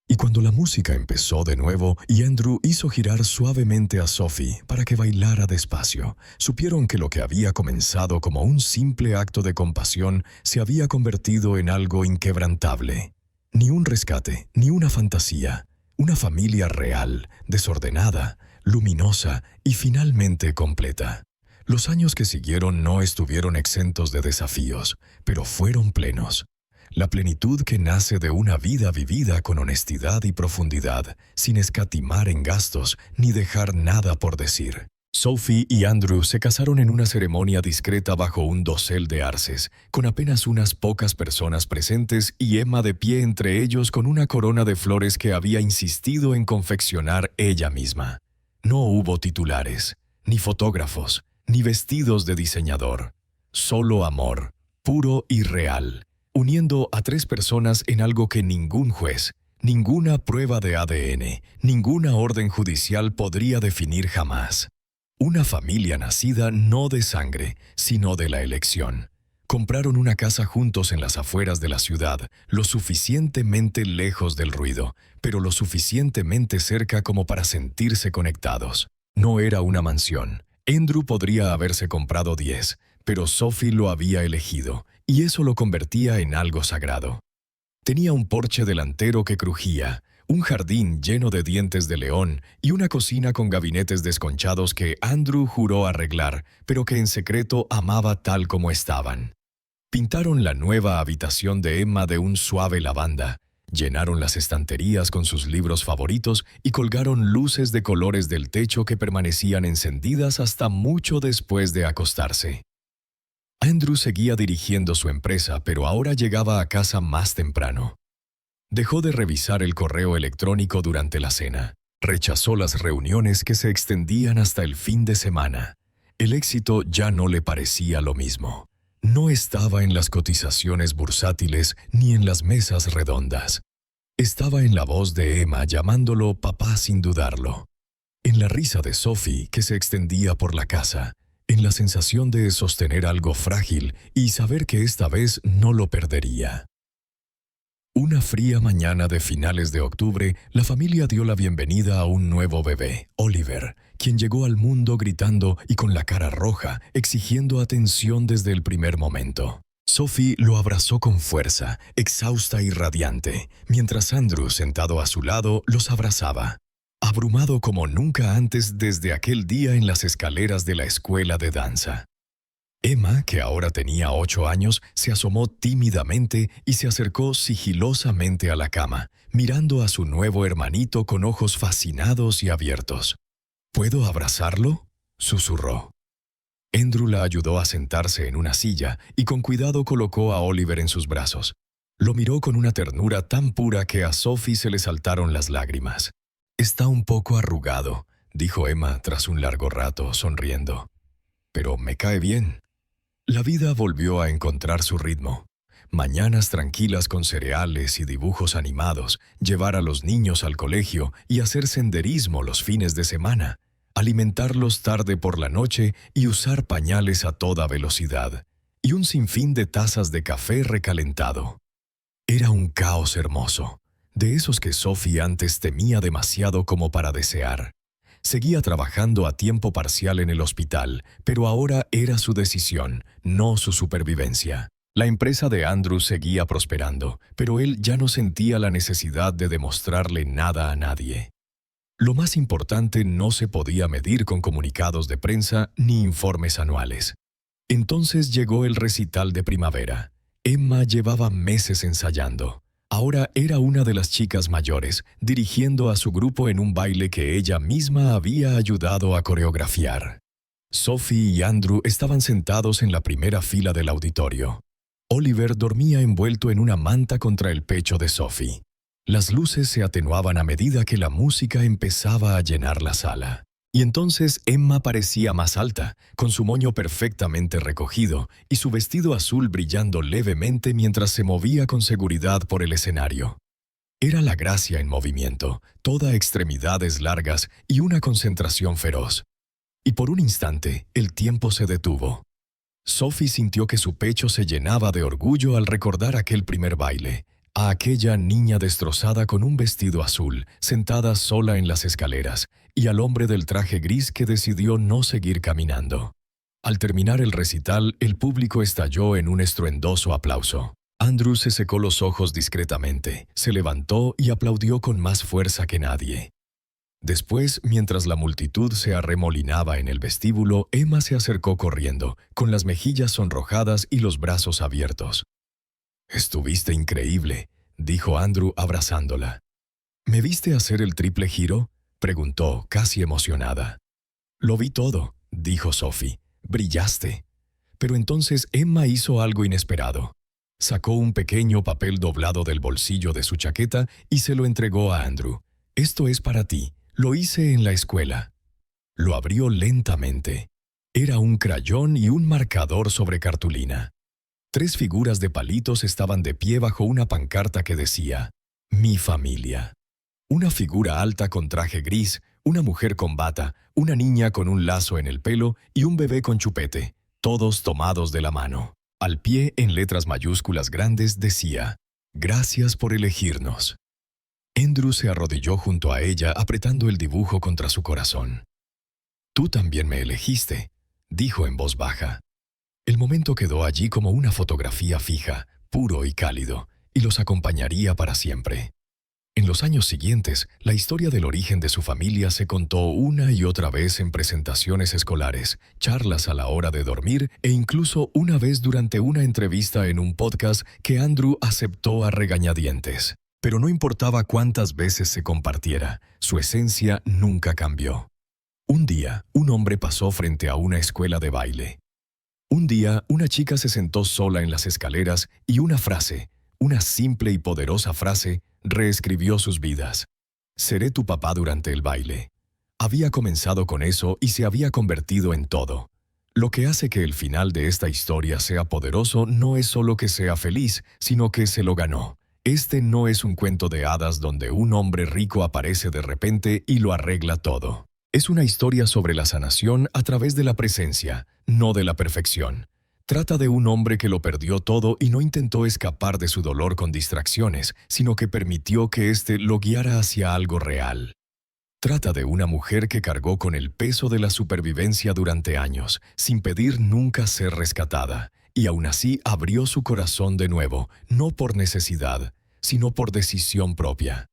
Y cuando la música empezó de nuevo y Andrew hizo girar suavemente a Sophie para que bailara despacio, supieron que lo que había comenzado como un simple acto de compasión se había convertido en algo inquebrantable. Ni un rescate, ni una fantasía. Una familia real, desordenada, luminosa y finalmente completa. Los años que siguieron no estuvieron exentos de desafíos, pero fueron plenos. La plenitud que nace de una vida vivida con honestidad y profundidad, sin escatimar en gastos ni dejar nada por decir. Sophie y Andrew se casaron en una ceremonia discreta bajo un dosel de arces, con apenas unas pocas personas presentes y Emma de pie entre ellos con una corona de flores que había insistido en confeccionar ella misma. No hubo titulares, ni fotógrafos, ni vestidos de diseñador. Solo amor, puro y real, uniendo a tres personas en algo que ningún juez, ninguna prueba de ADN, ninguna orden judicial podría definir jamás. Una familia nacida no de sangre, sino de la elección. Compraron una casa juntos en las afueras de la ciudad, lo suficientemente lejos del ruido, pero lo suficientemente cerca como para sentirse conectados. No era una mansión. Andrew podría haberse comprado 10, pero Sophie lo había elegido, y eso lo convertía en algo sagrado. Tenía un porche delantero que crujía, un jardín lleno de dientes de león y una cocina con gabinetes desconchados que Andrew juró arreglar, pero que en secreto amaba tal como estaban. Pintaron la nueva habitación de Emma de un suave lavanda, llenaron las estanterías con sus libros favoritos y colgaron luces de colores del techo que permanecían encendidas hasta mucho después de acostarse. Andrew seguía dirigiendo su empresa, pero ahora llegaba a casa más temprano. Dejó de revisar el correo electrónico durante la cena. Rechazó las reuniones que se extendían hasta el fin de semana. El éxito ya no le parecía lo mismo. No estaba en las cotizaciones bursátiles ni en las mesas redondas. Estaba en la voz de Emma llamándolo papá sin dudarlo. En la risa de Sophie que se extendía por la casa. En la sensación de sostener algo frágil y saber que esta vez no lo perdería. Una fría mañana de finales de octubre, la familia dio la bienvenida a un nuevo bebé, Oliver, quien llegó al mundo gritando y con la cara roja, exigiendo atención desde el primer momento. Sophie lo abrazó con fuerza, exhausta y radiante, mientras Andrew, sentado a su lado, los abrazaba. Abrumado como nunca antes desde aquel día en las escaleras de la escuela de danza. Emma, que ahora tenía 8 años, se asomó tímidamente y se acercó sigilosamente a la cama, mirando a su nuevo hermanito con ojos fascinados y abiertos. ¿Puedo abrazarlo?, susurró. Andrew la ayudó a sentarse en una silla y con cuidado colocó a Oliver en sus brazos. Lo miró con una ternura tan pura que a Sophie se le saltaron las lágrimas. «Está un poco arrugado», dijo Emma tras un largo rato, sonriendo. «Pero me cae bien». La vida volvió a encontrar su ritmo. Mañanas tranquilas con cereales y dibujos animados, llevar a los niños al colegio y hacer senderismo los fines de semana, alimentarlos tarde por la noche y usar pañales a toda velocidad, y un sinfín de tazas de café recalentado. Era un caos hermoso, de esos que Sophie antes temía demasiado como para desear. Seguía trabajando a tiempo parcial en el hospital, pero ahora era su decisión, no su supervivencia. La empresa de Andrew seguía prosperando, pero él ya no sentía la necesidad de demostrarle nada a nadie. Lo más importante no se podía medir con comunicados de prensa ni informes anuales. Entonces llegó el recital de primavera. Emma llevaba meses ensayando. Ahora era una de las chicas mayores, dirigiendo a su grupo en un baile que ella misma había ayudado a coreografiar. Sophie y Andrew estaban sentados en la primera fila del auditorio. Oliver dormía envuelto en una manta contra el pecho de Sophie. Las luces se atenuaban a medida que la música empezaba a llenar la sala. Y entonces Emma parecía más alta, con su moño perfectamente recogido y su vestido azul brillando levemente mientras se movía con seguridad por el escenario. Era la gracia en movimiento, toda extremidades largas y una concentración feroz. Y por un instante, el tiempo se detuvo. Sophie sintió que su pecho se llenaba de orgullo al recordar aquel primer baile, a aquella niña destrozada con un vestido azul, sentada sola en las escaleras, y al hombre del traje gris que decidió no seguir caminando. Al terminar el recital, el público estalló en un estruendoso aplauso. Andrew se secó los ojos discretamente, se levantó y aplaudió con más fuerza que nadie. Después, mientras la multitud se arremolinaba en el vestíbulo, Emma se acercó corriendo, con las mejillas sonrojadas y los brazos abiertos. «Estuviste increíble», dijo Andrew abrazándola. «¿Me viste hacer el triple giro?», preguntó, casi emocionada. «Lo vi todo», dijo Sophie. «Brillaste». Pero entonces Emma hizo algo inesperado. Sacó un pequeño papel doblado del bolsillo de su chaqueta y se lo entregó a Andrew. «Esto es para ti. Lo hice en la escuela». Lo abrió lentamente. Era un crayón y un marcador sobre cartulina. 3 figuras de palitos estaban de pie bajo una pancarta que decía, «Mi familia». Una figura alta con traje gris, una mujer con bata, una niña con un lazo en el pelo y un bebé con chupete, todos tomados de la mano. Al pie, en letras mayúsculas grandes, decía, «Gracias por elegirnos». Andrew se arrodilló junto a ella apretando el dibujo contra su corazón. «Tú también me elegiste», dijo en voz baja. El momento quedó allí como una fotografía fija, puro y cálido, y los acompañaría para siempre. En los años siguientes, la historia del origen de su familia se contó una y otra vez en presentaciones escolares, charlas a la hora de dormir e incluso una vez durante una entrevista en un podcast que Andrew aceptó a regañadientes. Pero no importaba cuántas veces se compartiera, su esencia nunca cambió. Un día, un hombre pasó frente a una escuela de baile. Un día, una chica se sentó sola en las escaleras y una frase, una simple y poderosa frase, reescribió sus vidas. «Seré tu papá durante el baile». Había comenzado con eso y se había convertido en todo. Lo que hace que el final de esta historia sea poderoso no es solo que sea feliz, sino que se lo ganó. Este no es un cuento de hadas donde un hombre rico aparece de repente y lo arregla todo. Es una historia sobre la sanación a través de la presencia, no de la perfección. Trata de un hombre que lo perdió todo y no intentó escapar de su dolor con distracciones, sino que permitió que éste lo guiara hacia algo real. Trata de una mujer que cargó con el peso de la supervivencia durante años, sin pedir nunca ser rescatada, y aún así abrió su corazón de nuevo, no por necesidad, sino por decisión propia.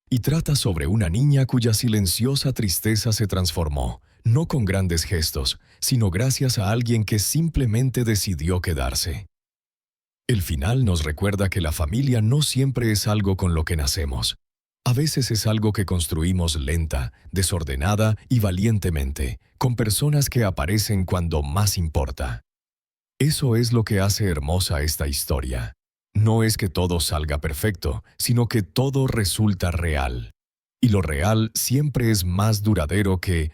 Y trata sobre una niña cuya silenciosa tristeza se transformó, no con grandes gestos, sino gracias a alguien que simplemente decidió quedarse. El final nos recuerda que la familia no siempre es algo con lo que nacemos. A veces es algo que construimos lenta, desordenada y valientemente, con personas que aparecen cuando más importa. Eso es lo que hace hermosa esta historia. No es que todo salga perfecto, sino que todo resulta real. Y lo real siempre es más duradero que